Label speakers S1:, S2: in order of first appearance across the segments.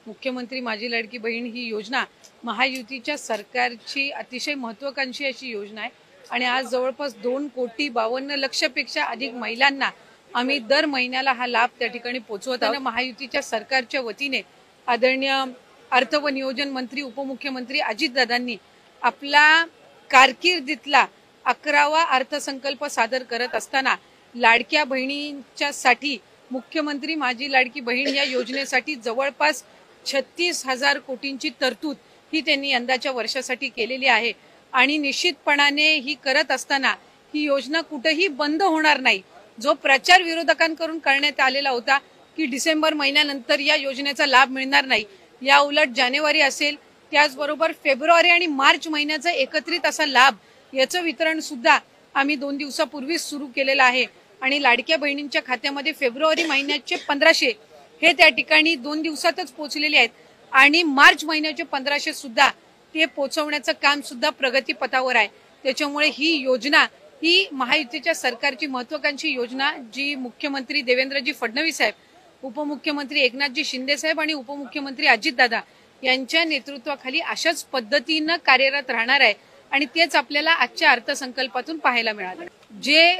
S1: मुख्यमंत्री माझी लाडकी बहीण ही योजना महायुतीच्या सरकारची अतिशय महत्त्वाकांक्षी अशी योजना आहे आणि आज जवळपास 2,52,00,00,000पेक्षा अधिक महिलांना आम्ही दर महिन्याला हा लाभ त्या ठिकाणी पोहोचवत आहोत। महायुतीच्या सरकारच्या वतीने आदरणीय अर्थ व नियोजन मंत्री उपमुख्यमंत्री अजितदादांनी आपला कारकिर्दीतला 11वा अर्थसंकल्प सादर करत असताना लाडक्या बहिणींच्यासाठी मुख्यमंत्री माझी लाडकी बहीण या योजनेसाठी जवळपास 36,000 कोटींची तरतूद ही त्यांनी यंदाच्या वर्षासाठी केलेली आहे आणि निश्चितपणाने ही करत असताना ही योजना कुठेही बंद होणार नाही। जो प्रचार विरोधकांकडून करण्यात आलेला होता की डिसेंबर महिन्यानंतर या योजनेचा लाभ मिळणार नाही, या उलट जानेवारी असेल त्याचबरोबर फेब्रुवारी आणि मार्च महिन्याचा एकत्रित असा लाभ याचं वितरण सुद्धा आम्ही 2 दिवसापूर्वीच सुरू केलेलं आहे आणि लाडक्या बहिणींच्या खात्यामध्ये फेब्रुवारी महिन्याचे 1500 हे त्या ठिकाणी 2 दिवसातच पोहोचलेले आहेत आणि मार्च महिन्याचे 1500 सुद्धा ते पोहोचवण्याचं काम सुद्धा प्रगतीपथावर आहे। त्याच्यामुळे ही योजना ही महायुतीच्या सरकारची महत्त्वाकांक्षी योजना जी मुख्यमंत्री देवेंद्रजी फडणवीस साहेब, उपमुख्यमंत्री एकनाथजी शिंदे साहेब आणि उपमुख्यमंत्री अजितदादा यांच्या नेतृत्वाखाली अशाच पद्धतीने कार्यरत राहणार आहे आणि तेच आपल्याला आजच्या अर्थसंकल्पातून पाहायला मिळालं। जे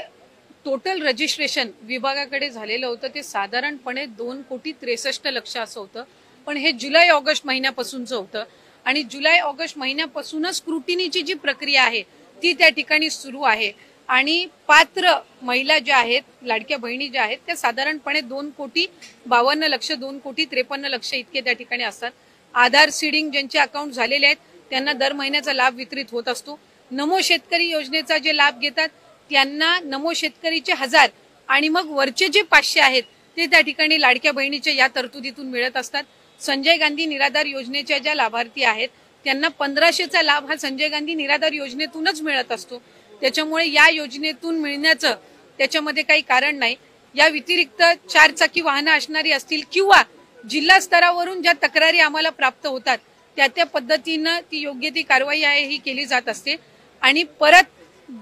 S1: टोटल रजिस्ट्रेशन विभागाकडे झालेलं होतं ते साधारणपणे 2,63,00,000 असं होतं, पण हे जुलै ऑगस्ट महिन्यापासूनचं होतं आणि जुलै ऑगस्ट महिन्यापासूनच स्क्रुटिनीची जी प्रक्रिया आहे ती त्या ठिकाणी सुरू आहे आणि पात्र महिला ज्या आहेत, लाडक्या बहिणी ज्या आहेत त्या साधारणपणे 2,52,00,000 2,53,00,000 इतके त्या ठिकाणी असतात। आधार सीडिंग ज्यांचे अकाउंट झालेले आहेत त्यांना दर महिन्याचा लाभ वितरित होत असतो। नमो शेतकरी योजनेचा जे लाभ घेतात त्यांना नमो शेतकरीचे 1000 आणि मग वरचे जे 500 आहेत ते त्या ठिकाणी लाडक्या बहिणीच्या या तरतुदीतून मिळत असतात। संजय गांधी निराधार योजनेच्या ज्या लाभार्थी आहेत त्यांना 1500चा लाभ हा संजय गांधी निराधार योजनेतूनच मिळत असतो। त्याच्यामुळे या योजनेतून मिळण्याचं त्याच्यामध्ये काही कारण नाही। या व्यतिरिक्त 4 चाकी वाहनं असणारी असतील किंवा जिल्हा स्तरावरून ज्या तक्रारी आम्हाला प्राप्त होतात त्या पद्धतीनं ती योग्य ती कारवाई आहे ही केली जात असते आणि परत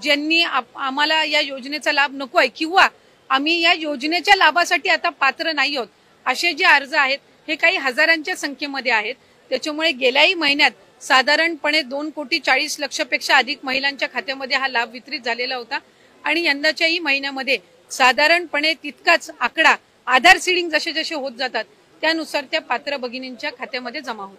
S1: ज्यांनी आम्हाला या योजनेचा लाभ नको आहे किंवा आम्ही या योजनेच्या लाभासाठी आता पात्र नाही आहोत असे जे अर्ज आहेत हे काही हजारांच्या संख्येमध्ये आहेत। त्याच्यामुळे गेल्याही महिन्यात साधारणपणे 2,40,00,000पेक्षा अधिक महिलांच्या खात्यामध्ये हा लाभ वितरित झालेला होता आणि यंदाच्याही महिन्यामध्ये साधारणपणे तितकाच आकडा आधार सीडिंग जसे जसे होत जातात त्यानुसार त्या पात्र भगिनींच्या खात्यामध्ये जमा होतो।